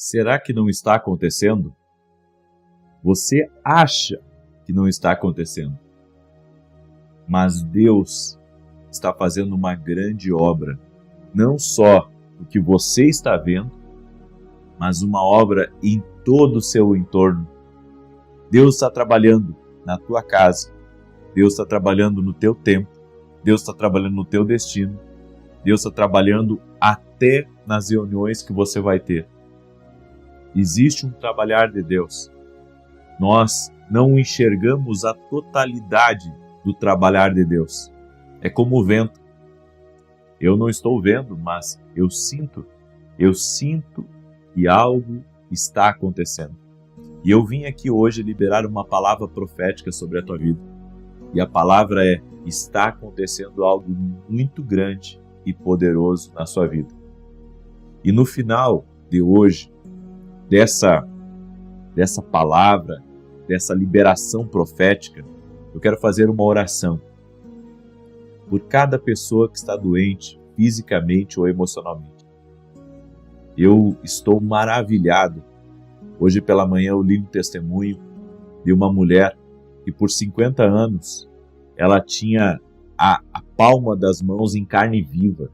Será que não está acontecendo? Você acha que não está acontecendo, mas Deus está fazendo uma grande obra, não só o que você está vendo, mas uma obra em todo o seu entorno. Deus está trabalhando na tua casa, Deus está trabalhando no teu tempo, Deus está trabalhando no teu destino, Deus está trabalhando até nas reuniões que você vai ter. Existe um trabalhar de Deus. Nós não enxergamos a totalidade do trabalhar de Deus. É como o vento. Eu não estou vendo, mas eu sinto que algo está acontecendo. E eu vim aqui hoje liberar uma palavra profética sobre a tua vida. E a palavra é: está acontecendo algo muito grande e poderoso na sua vida. E no final de hoje, dessa palavra, dessa liberação profética, eu quero fazer uma oração por cada pessoa que está doente, fisicamente ou emocionalmente. Eu estou maravilhado. Hoje pela manhã eu li um testemunho de uma mulher que por 50 anos ela tinha a palma das mãos em carne viva.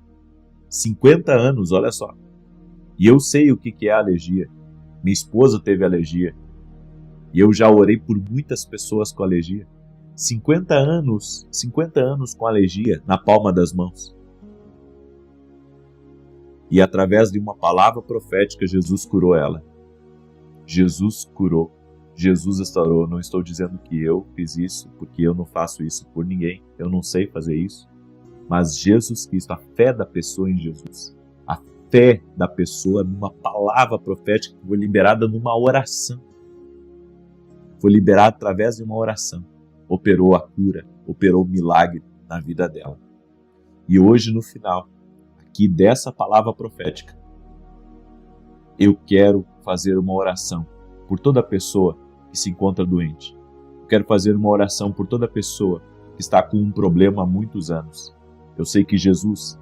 50 anos, olha só. E eu sei o que é alergia. Minha esposa teve alergia. E eu já orei por muitas pessoas com alergia. 50 anos com alergia na palma das mãos. E através de uma palavra profética, Jesus curou ela. Jesus curou. Jesus restaurou. Não estou dizendo que eu fiz isso, porque eu não faço isso por ninguém. Eu não sei fazer isso. Mas Jesus Cristo, a fé da pessoa em Jesus, a fé da pessoa numa palavra profética que foi liberada numa oração. Foi liberada através de uma oração. Operou a cura, operou o milagre na vida dela. E hoje, no final, aqui dessa palavra profética, eu quero fazer uma oração por toda pessoa que se encontra doente. Eu quero fazer uma oração por toda pessoa que está com um problema há muitos anos. Eu sei que Jesus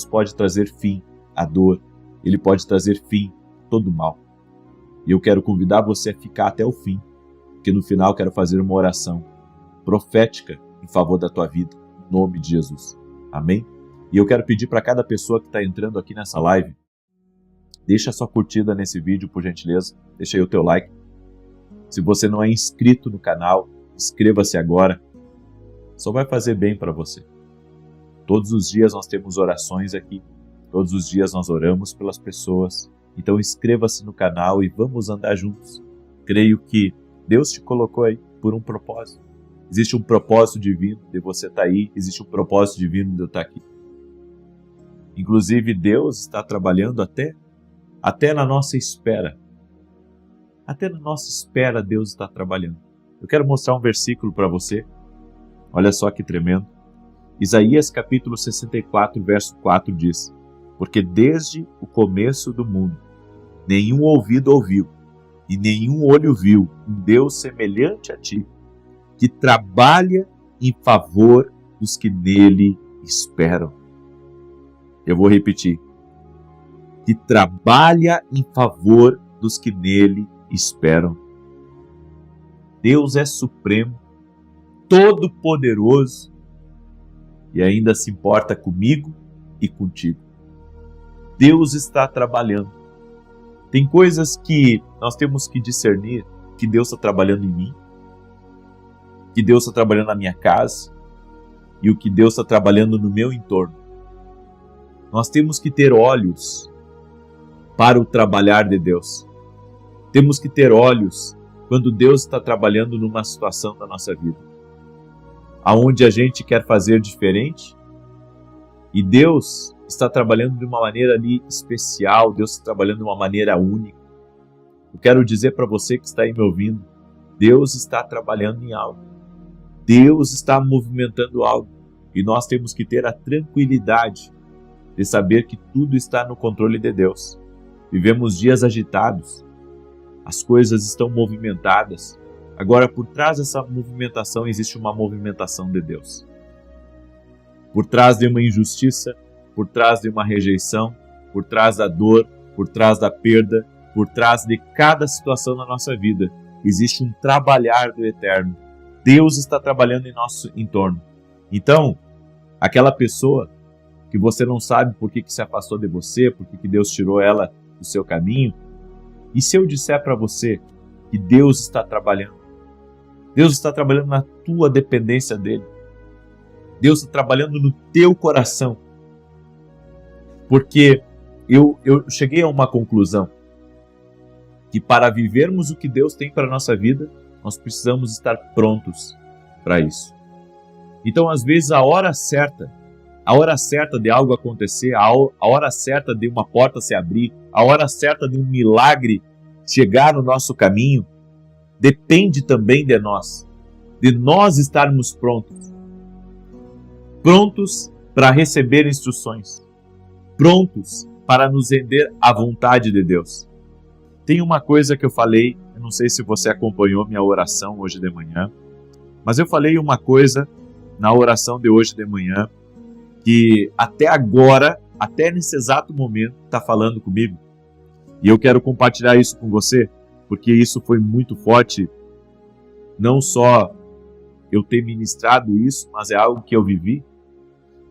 pode trazer fim à dor, Ele pode trazer fim a todo mal. E eu quero convidar você a ficar até o fim, porque no final eu quero fazer uma oração profética em favor da tua vida, em nome de Jesus. Amém? E eu quero pedir para cada pessoa que está entrando aqui nessa live, deixa a sua curtida nesse vídeo, por gentileza, deixa aí o teu like. Se você não é inscrito no canal, inscreva-se agora, só vai fazer bem para você. Todos os dias nós temos orações aqui, todos os dias nós oramos pelas pessoas, então inscreva-se no canal e vamos andar juntos. Creio que Deus te colocou aí por um propósito. Existe um propósito divino de você estar aí, existe um propósito divino de eu estar aqui. Inclusive Deus está trabalhando até na nossa espera. Até na nossa espera Deus está trabalhando. Eu quero mostrar um versículo para você. Olha só que tremendo. Isaías capítulo 64, verso 4 diz: porque desde o começo do mundo, nenhum ouvido ouviu e nenhum olho viu um Deus semelhante a ti, que trabalha em favor dos que nele esperam. Eu vou repetir. Que trabalha em favor dos que nele esperam. Deus é supremo, todo-poderoso e ainda se importa comigo e contigo. Deus está trabalhando. Tem coisas que nós temos que discernir que Deus está trabalhando em mim, que Deus está trabalhando na minha casa e o que Deus está trabalhando no meu entorno. Nós temos que ter olhos para o trabalhar de Deus. Temos que ter olhos quando Deus está trabalhando numa situação da nossa vida, aonde a gente quer fazer diferente e Deus está trabalhando de uma maneira ali especial, Deus está trabalhando de uma maneira única. Eu quero dizer para você que está aí me ouvindo, Deus está trabalhando em algo. Deus está movimentando algo e nós temos que ter a tranquilidade de saber que tudo está no controle de Deus. Vivemos dias agitados, as coisas estão movimentadas. Agora, por trás dessa movimentação existe uma movimentação de Deus. Por trás de uma injustiça, por trás de uma rejeição, por trás da dor, por trás da perda, por trás de cada situação na nossa vida, existe um trabalhar do Eterno. Deus está trabalhando em nosso entorno. Então, aquela pessoa que você não sabe por que se afastou de você, por que Deus tirou ela do seu caminho, e se eu disser para você que Deus está trabalhando? Deus está trabalhando na tua dependência dEle. Deus está trabalhando no teu coração. Porque eu cheguei a uma conclusão, que para vivermos o que Deus tem para a nossa vida, nós precisamos estar prontos para isso. Então, às vezes, a hora certa de algo acontecer, a hora certa de uma porta se abrir, a hora certa de um milagre chegar no nosso caminho, depende também de nós estarmos prontos. Prontos para receber instruções. Prontos para nos render à vontade de Deus. Tem uma coisa que eu falei, eu não sei se você acompanhou minha oração hoje de manhã, mas eu falei uma coisa na oração de hoje de manhã, que até agora, até nesse exato momento, está falando comigo. E eu quero compartilhar isso com você, porque isso foi muito forte. Não só eu ter ministrado isso, mas é algo que eu vivi.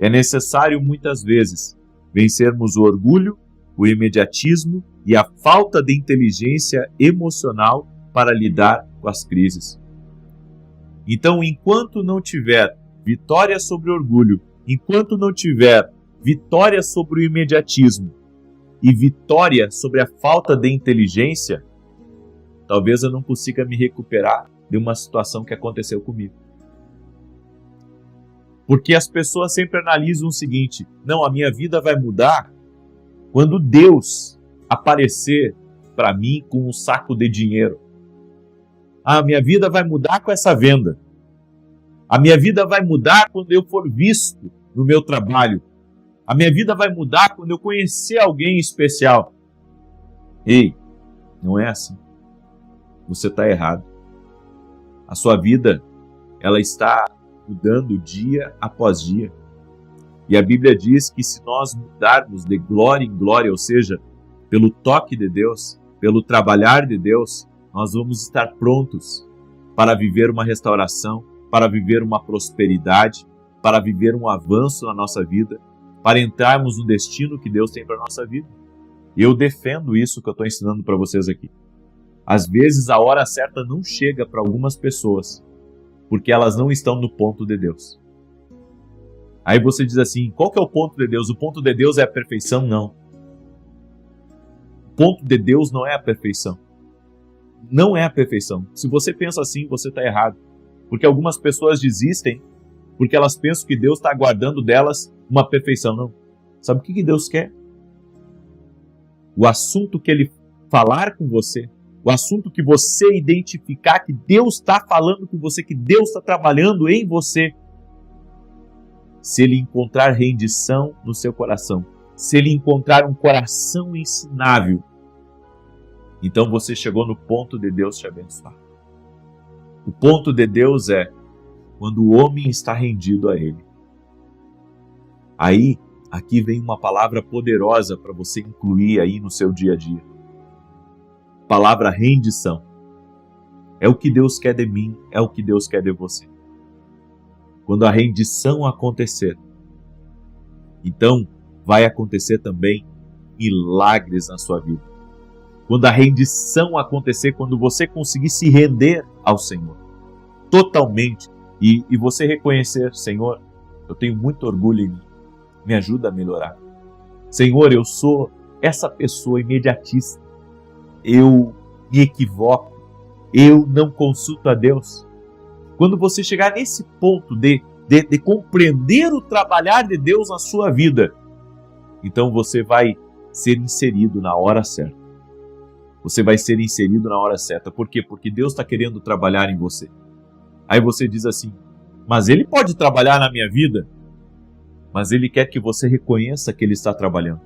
É necessário, muitas vezes, vencermos o orgulho, o imediatismo e a falta de inteligência emocional para lidar com as crises. Então, enquanto não tiver vitória sobre o orgulho, enquanto não tiver vitória sobre o imediatismo e vitória sobre a falta de inteligência, talvez eu não consiga me recuperar de uma situação que aconteceu comigo. Porque as pessoas sempre analisam o seguinte: não, a minha vida vai mudar quando Deus aparecer para mim com um saco de dinheiro. A minha vida vai mudar com essa venda. A minha vida vai mudar quando eu for visto no meu trabalho. A minha vida vai mudar quando eu conhecer alguém especial. Ei, não é assim. Você está errado. A sua vida, ela está mudando dia após dia. E a Bíblia diz que se nós mudarmos de glória em glória, ou seja, pelo toque de Deus, pelo trabalhar de Deus, nós vamos estar prontos para viver uma restauração, para viver uma prosperidade, para viver um avanço na nossa vida, para entrarmos no destino que Deus tem para a nossa vida. E eu defendo isso que eu estou ensinando para vocês aqui. Às vezes a hora certa não chega para algumas pessoas, porque elas não estão no ponto de Deus. Aí você diz assim: qual que é o ponto de Deus? O ponto de Deus é a perfeição? Não. O ponto de Deus não é a perfeição. Não é a perfeição. Se você pensa assim, você está errado. Porque algumas pessoas desistem porque elas pensam que Deus está aguardando delas uma perfeição. Não. Sabe o que Deus quer? O assunto que Ele falar com você, o assunto que você identificar que Deus está falando com você, que Deus está trabalhando em você, se Ele encontrar rendição no seu coração, se Ele encontrar um coração ensinável, então você chegou no ponto de Deus te abençoar. O ponto de Deus é quando o homem está rendido a Ele. Aí, aqui vem uma palavra poderosa para você incluir aí no seu dia a dia. Palavra rendição. É o que Deus quer de mim, é o que Deus quer de você. Quando a rendição acontecer, então vai acontecer também milagres na sua vida. Quando a rendição acontecer, quando você conseguir se render ao Senhor, totalmente, e você reconhecer: Senhor, eu tenho muito orgulho em mim, me ajuda a melhorar. Senhor, eu sou essa pessoa imediatista, eu me equivoco, eu não consulto a Deus. Quando você chegar nesse ponto de compreender o trabalhar de Deus na sua vida, então você vai ser inserido na hora certa. Você vai ser inserido na hora certa. Por quê? Porque Deus está querendo trabalhar em você. Aí você diz assim: mas Ele pode trabalhar na minha vida? Mas Ele quer que você reconheça que Ele está trabalhando.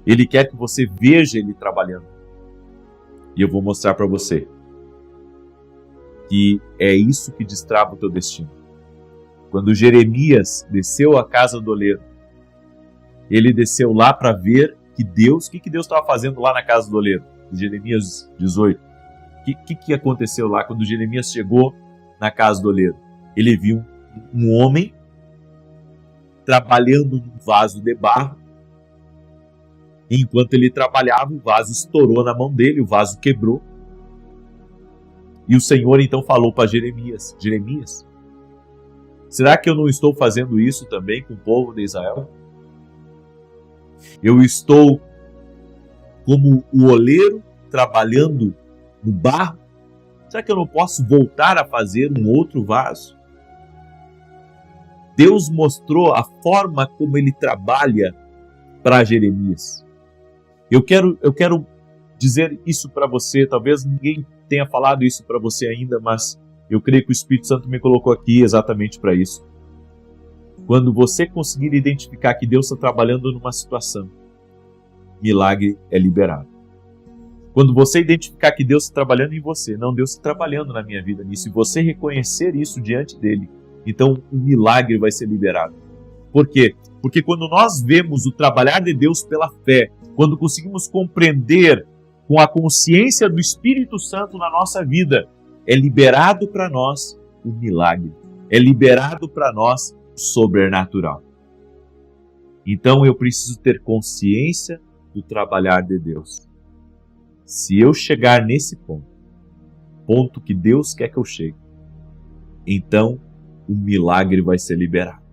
Ele quer que você veja Ele trabalhando. E eu vou mostrar para você que é isso que destrava o teu destino. Quando Jeremias desceu à casa do oleiro, ele desceu lá para ver que Deus, o que Deus estava fazendo lá na casa do oleiro? de Jeremias 18. O que aconteceu lá quando Jeremias chegou na casa do oleiro? Ele viu um homem trabalhando num vaso de barro. E enquanto ele trabalhava, o vaso estourou na mão dele, o vaso quebrou. E o Senhor então falou para Jeremias: Jeremias, será que eu não estou fazendo isso também com o povo de Israel? Eu estou como o oleiro trabalhando no barro. Será que eu não posso voltar a fazer um outro vaso? Deus mostrou a forma como ele trabalha para Jeremias. Eu quero dizer isso para você. Talvez ninguém tenha falado isso para você ainda, mas eu creio que o Espírito Santo me colocou aqui exatamente para isso. Quando você conseguir identificar que Deus está trabalhando numa situação, milagre é liberado. Quando você identificar que Deus está trabalhando em você, não, Deus está trabalhando na minha vida nisso, e você reconhecer isso diante dele, então o milagre vai ser liberado. Por quê? Porque quando nós vemos o trabalhar de Deus pela fé, quando conseguimos compreender com a consciência do Espírito Santo na nossa vida, é liberado para nós o milagre, é liberado para nós o sobrenatural. Então eu preciso ter consciência do trabalhar de Deus. Se eu chegar nesse ponto que Deus quer que eu chegue, então o milagre vai ser liberado.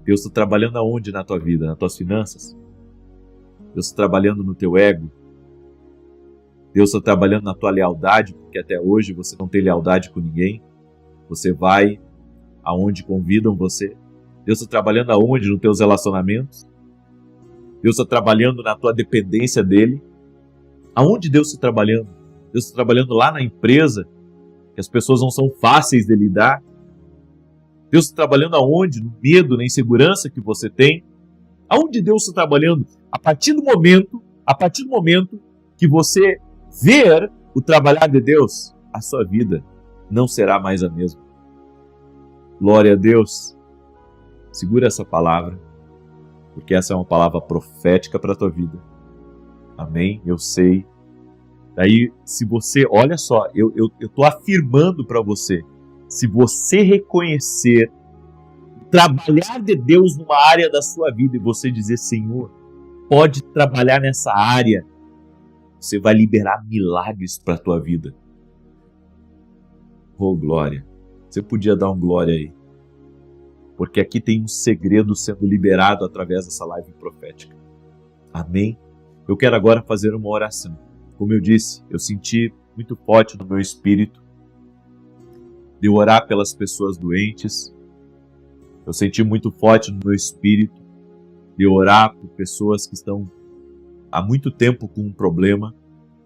Deus está trabalhando aonde na tua vida? Nas tuas finanças? Deus está trabalhando no teu ego? Deus está trabalhando na tua lealdade, porque até hoje você não tem lealdade com ninguém. Você vai aonde convidam você. Deus está trabalhando aonde? Nos teus relacionamentos. Deus está trabalhando na tua dependência dele. Aonde Deus está trabalhando? Deus está trabalhando lá na empresa, que as pessoas não são fáceis de lidar. Deus está trabalhando aonde? No medo, na insegurança que você tem. Aonde Deus está trabalhando? A partir do momento que você ver o trabalhar de Deus, a sua vida não será mais a mesma. Glória a Deus. Segura essa palavra, porque essa é uma palavra profética para a tua vida. Amém? Eu sei. Daí, se você, olha só, eu estou afirmando para você, se você reconhecer o trabalhar de Deus numa área da sua vida e você dizer, Senhor, pode trabalhar nessa área, você vai liberar milagres para a tua vida. Oh, glória. Você podia dar um glória aí. Porque aqui tem um segredo sendo liberado através dessa live profética. Amém? Eu quero agora fazer uma oração. Como eu disse, eu senti muito forte no meu espírito de orar pelas pessoas doentes. Eu senti muito forte no meu espírito de orar por pessoas que estão há muito tempo com um problema,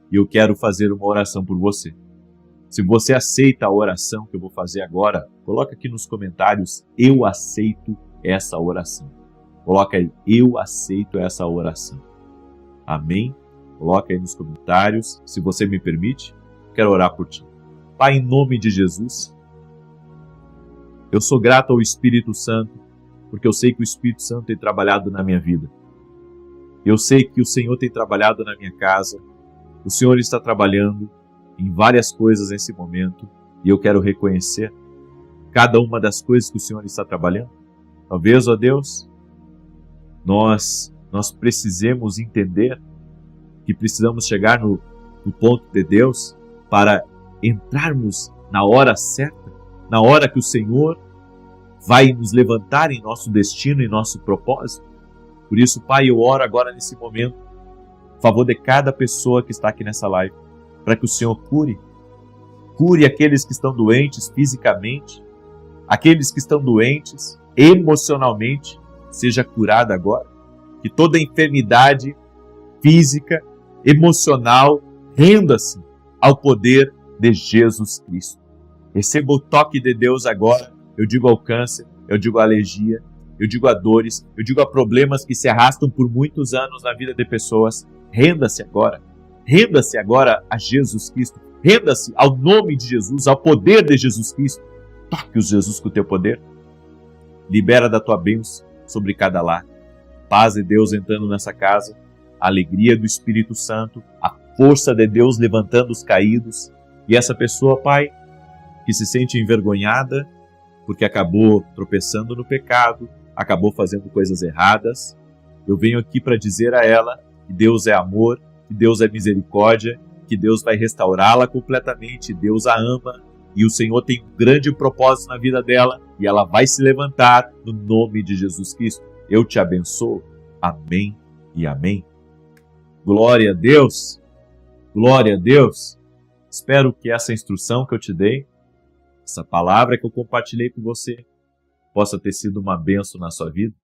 e eu quero fazer uma oração por você. Se você aceita a oração que eu vou fazer agora, coloca aqui nos comentários, eu aceito essa oração. Coloca aí, eu aceito essa oração. Amém? Coloca aí nos comentários, se você me permite, quero orar por ti. Pai, em nome de Jesus, eu sou grato ao Espírito Santo, porque eu sei que o Espírito Santo tem trabalhado na minha vida. Eu sei que o Senhor tem trabalhado na minha casa, o Senhor está trabalhando em várias coisas nesse momento, e eu quero reconhecer cada uma das coisas que o Senhor está trabalhando. Talvez, ó Deus, nós precisemos entender que precisamos chegar no ponto de Deus para entrarmos na hora certa, na hora que o Senhor vai nos levantar em nosso destino e nosso propósito. Por isso, Pai, eu oro agora nesse momento, a favor de cada pessoa que está aqui nessa live, para que o Senhor cure aqueles que estão doentes fisicamente, aqueles que estão doentes emocionalmente, seja curada agora, que toda enfermidade física, emocional, renda-se ao poder de Jesus Cristo. Receba o toque de Deus agora. Eu digo ao câncer, eu digo à alergia, eu digo a dores, eu digo a problemas que se arrastam por muitos anos na vida de pessoas. Renda-se agora a Jesus Cristo, renda-se ao nome de Jesus, ao poder de Jesus Cristo. Toque os Jesus com o teu poder, libera da tua bênção sobre cada lar. Paz de Deus entrando nessa casa, a alegria do Espírito Santo, a força de Deus levantando os caídos. E essa pessoa, Pai, que se sente envergonhada porque acabou tropeçando no pecado, acabou fazendo coisas erradas, eu venho aqui para dizer a ela que Deus é amor, que Deus é misericórdia, que Deus vai restaurá-la completamente, Deus a ama e o Senhor tem um grande propósito na vida dela e ela vai se levantar no nome de Jesus Cristo. Eu te abençoo. Amém e amém. Glória a Deus. Glória a Deus. Espero que essa instrução que eu te dei, essa palavra que eu compartilhei com você, possa ter sido uma bênção na sua vida.